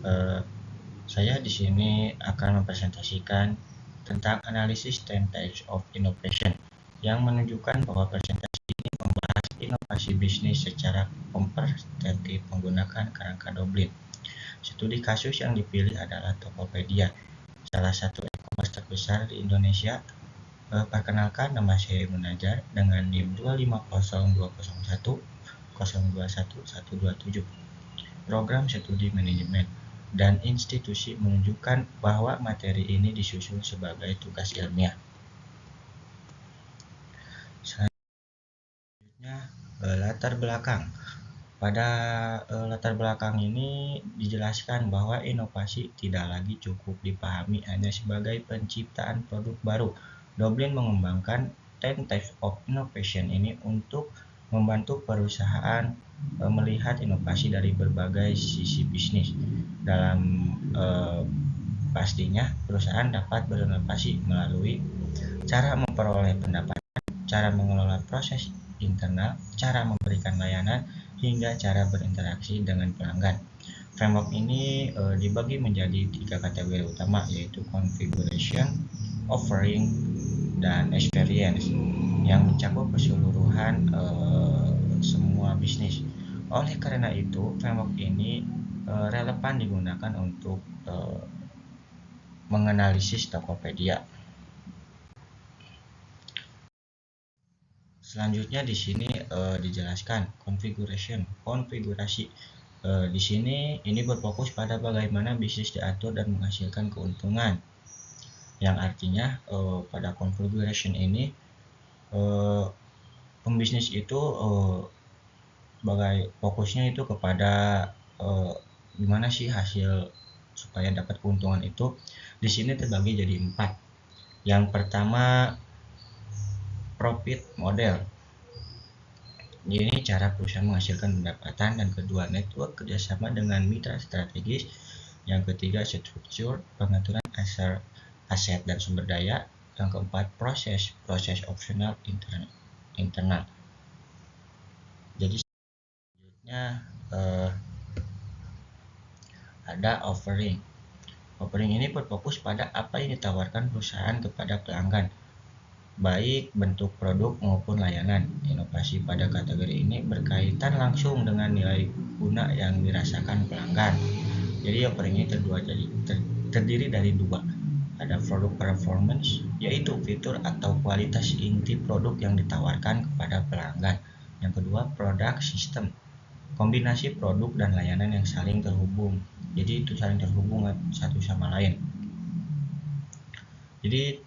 Eh, saya di sini akan mempresentasikan tentang analisis 10 types of innovation yang menunjukkan bahwa presentasi ini membahas inovasi bisnis secara komprehensif menggunakan kerangka Doblin. Studi kasus yang dipilih adalah Tokopedia, salah satu e-commerce terbesar di Indonesia. Perkenalkan, nama saya Munajar dengan NIM 2502001021127. Program studi manajemen dan institusi menunjukkan bahwa materi ini disusun sebagai tugas ilmiah. Selanjutnya, latar belakang. Pada latar belakang ini dijelaskan bahwa inovasi tidak lagi cukup dipahami hanya sebagai penciptaan produk baru. Doblin mengembangkan 10 types of innovation ini untuk membantu perusahaan melihat inovasi dari berbagai sisi bisnis. Dalam pastinya, perusahaan dapat berinovasi melalui cara memperoleh pendapatan, cara mengelola proses internal, cara memberikan layanan, hingga cara berinteraksi dengan pelanggan. Framework ini dibagi menjadi 3 kategori utama, yaitu configuration, offering, dan experience, yang mencakup keseluruhan semua bisnis. Oleh karena itu, framework ini relevan digunakan untuk menganalisis Tokopedia. Selanjutnya di sini dijelaskan konfigurasi. Di sini ini berfokus pada bagaimana bisnis diatur dan menghasilkan keuntungan. Yang artinya pada configuration ini pembisnis itu fokusnya itu kepada gimana sih hasil supaya dapat keuntungan itu. Di sini terbagi jadi 4. Yang pertama, profit model. Ini cara perusahaan menghasilkan pendapatan. Dan kedua, network kerjasama dengan mitra strategis. Yang ketiga, struktur pengaturan aset dan sumber daya. Yang keempat, proses opsional internal. Jadi selanjutnya ada offering. Offering ini berfokus pada apa yang ditawarkan perusahaan kepada pelanggan, baik bentuk produk maupun layanan. Inovasi pada kategori ini berkaitan langsung dengan nilai guna yang dirasakan pelanggan. Jadi offering ini terdiri dari 2. Ada product performance, yaitu fitur atau kualitas inti produk yang ditawarkan kepada pelanggan. Yang kedua, product system, kombinasi produk dan layanan yang saling terhubung. Jadi itu saling terhubung satu sama lain. Jadi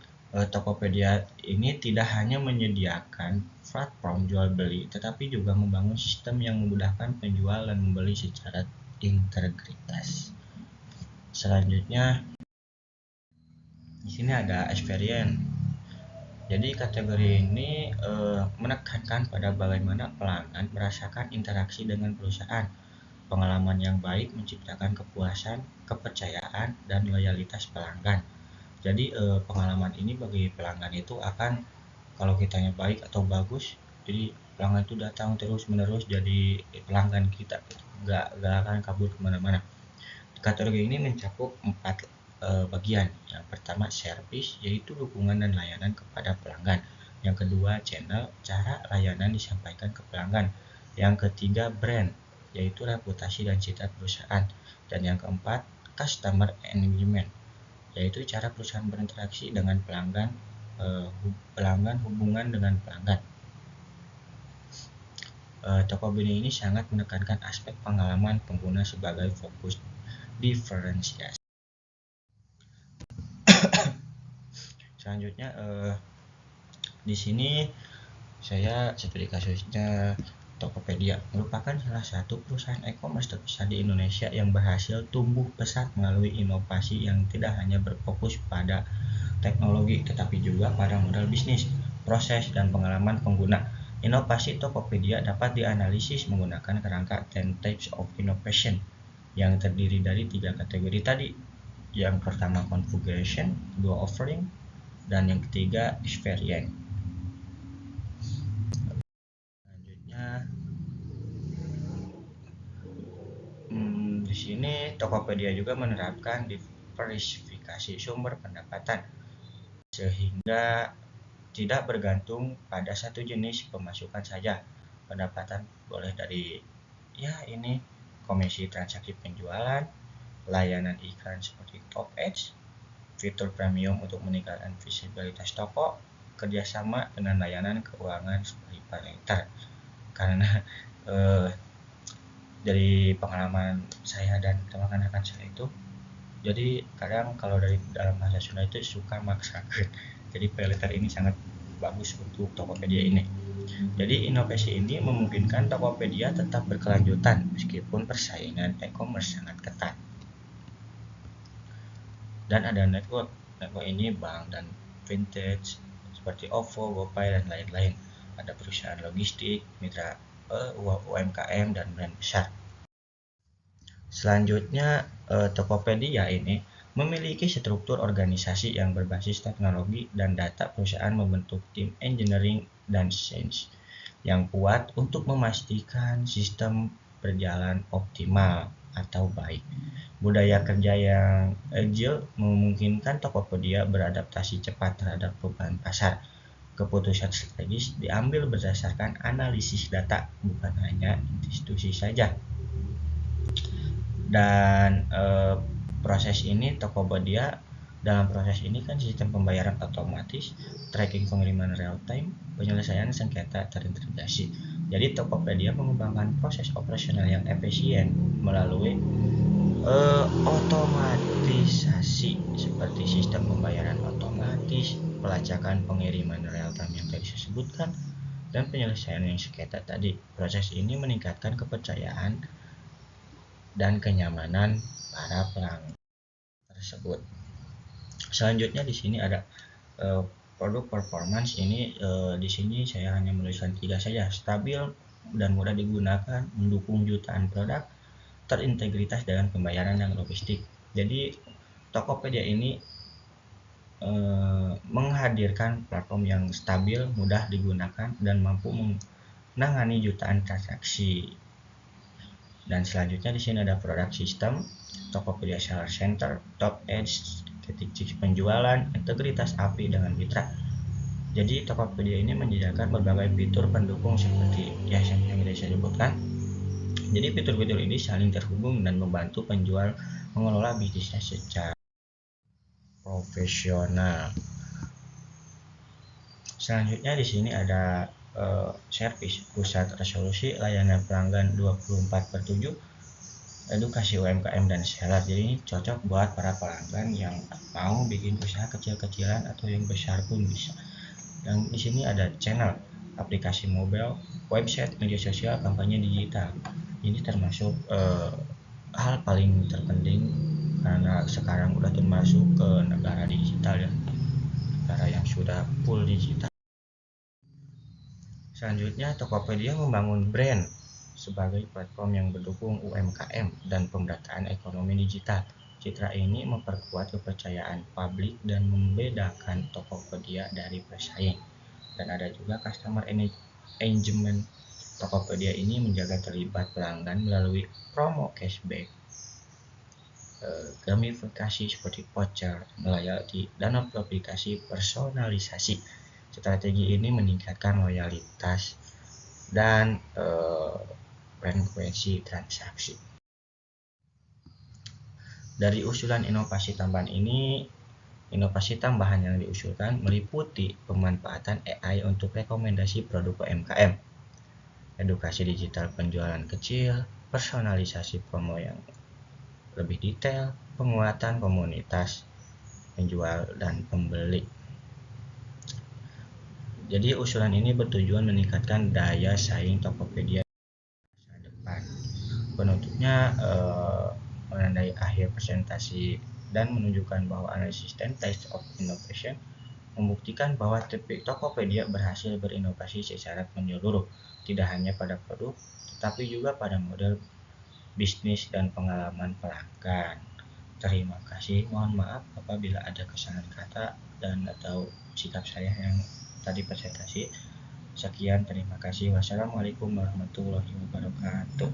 Tokopedia ini tidak hanya menyediakan platform jual beli, tetapi juga membangun sistem yang memudahkan penjual dan membeli secara integritas. Selanjutnya di sini ada experience. Jadi kategori ini menekankan pada bagaimana pelanggan merasakan interaksi dengan perusahaan. Pengalaman yang baik menciptakan kepuasan, kepercayaan, dan loyalitas pelanggan. Jadi pengalaman ini bagi pelanggan itu akan, kalau kitanya baik atau bagus, jadi pelanggan itu datang terus menerus jadi pelanggan kita, nggak akan kabur kemana-mana. Kategori ini mencakup 4 bagian. Yang pertama, service, yaitu dukungan dan layanan kepada pelanggan. Yang kedua, channel, cara layanan disampaikan ke pelanggan. Yang ketiga, brand, yaitu reputasi dan citra perusahaan. Dan yang keempat, customer engagement, yaitu cara perusahaan berinteraksi dengan pelanggan, hubungan dengan pelanggan. Tokopedia ini sangat menekankan aspek pengalaman pengguna sebagai fokus diferensiasi. Selanjutnya di sini saya studi kasusnya Tokopedia merupakan salah satu perusahaan e-commerce terbesar di Indonesia yang berhasil tumbuh pesat melalui inovasi yang tidak hanya berfokus pada teknologi, tetapi juga pada modal bisnis, proses, dan pengalaman pengguna. Inovasi Tokopedia dapat dianalisis menggunakan kerangka 10 types of innovation yang terdiri dari 3 kategori tadi. Yang pertama configuration, kedua offering, dan yang ketiga experience. Selanjutnya Di sini Tokopedia juga menerapkan diversifikasi sumber pendapatan sehingga tidak bergantung pada satu jenis pemasukan saja. Pendapatan boleh dari ini komisi transaksi penjualan, layanan iklan seperti Top Ads, fitur premium untuk meningkatkan visibilitas toko, kerjasama dengan layanan keuangan seperti Paylater. Karena dari pengalaman saya dan teman-teman saya itu, jadi kadang kalau dari dalam bahasa Sunda itu suka maksakan. Jadi Paylater ini sangat bagus untuk Tokopedia ini. Jadi inovasi ini memungkinkan Tokopedia tetap berkelanjutan meskipun persaingan e-commerce sangat ketat. Dan ada network ini bank dan vintage seperti OVO, GoPay dan lain-lain. Ada perusahaan logistik, mitra UMKM dan brand besar. Selanjutnya Tokopedia ini memiliki struktur organisasi yang berbasis teknologi dan data. Perusahaan membentuk tim engineering dan science yang kuat untuk memastikan sistem berjalan optimal atau baik. Budaya kerja yang agile memungkinkan Tokopedia beradaptasi cepat terhadap perubahan pasar. Keputusan strategis diambil berdasarkan analisis data, bukan hanya institusi saja. Dan proses ini Tokopedia dalam proses ini kan sistem pembayaran otomatis, tracking pengiriman real time, penyelesaian sengketa terintegrasi. Jadi Tokopedia mengembangkan proses operasional yang efisien melalui otomatisasi seperti sistem pembayaran otomatis, pelacakan pengiriman real time yang tadi saya sebutkan, dan penyelesaian yang sengketa tadi. Proses ini meningkatkan kepercayaan dan kenyamanan para pelanggan tersebut. Selanjutnya di sini ada produk performance ini. Di sini saya hanya menuliskan 3 saja: stabil dan mudah digunakan, mendukung jutaan produk, terintegritas dengan pembayaran dan logistik. Jadi Tokopedia ini menghadirkan platform yang stabil, mudah digunakan, dan mampu menangani jutaan transaksi. Dan selanjutnya di sini ada produk sistem, Tokopedia Seller Center, Top Ads, titik penjualan, integritas API dengan mitra. Jadi Tokopedia ini menyediakan berbagai fitur pendukung seperti yang saya sebutkan. Jadi fitur-fitur ini saling terhubung dan membantu penjual mengelola bisnisnya secara profesional. Selanjutnya di sini ada servis pusat resolusi layanan pelanggan 24/7, edukasi UMKM dan seller. Jadi ini cocok buat para pelanggan yang mau bikin usaha kecil-kecilan atau yang besar pun bisa. Dan di sini ada channel, aplikasi mobile, website, media sosial, kampanye digital. Ini termasuk hal paling terpenting karena sekarang udah termasuk ke negara digital ya, negara yang sudah full digital. Selanjutnya Tokopedia membangun brand sebagai platform yang mendukung UMKM dan pemerataan ekonomi digital. Citra ini memperkuat kepercayaan publik dan membedakan Tokopedia dari pesaing. Dan ada juga customer engagement. Tokopedia ini menjaga terlibat pelanggan melalui promo cashback, gamifikasi seperti voucher, loyalty, dan aplikasi personalisasi. Strategi ini meningkatkan loyalitas dan frekuensi transaksi. Dari usulan inovasi tambahan ini, inovasi tambahan yang diusulkan meliputi pemanfaatan AI untuk rekomendasi produk UMKM, edukasi digital penjualan kecil, personalisasi promo yang lebih detail, penguatan komunitas penjual dan pembeli. Jadi usulan ini bertujuan meningkatkan daya saing Tokopedia masa depan. Penutupnya menandai akhir presentasi dan menunjukkan bahwa analisis 10 types of innovation membuktikan bahwa Tokopedia berhasil berinovasi secara menyeluruh, tidak hanya pada produk, tetapi juga pada model bisnis dan pengalaman pelanggan. Terima kasih, mohon maaf apabila ada kesalahan kata dan atau sikap saya yang tadi presentasi. Sekian, terima kasih. Wassalamualaikum warahmatullahi wabarakatuh.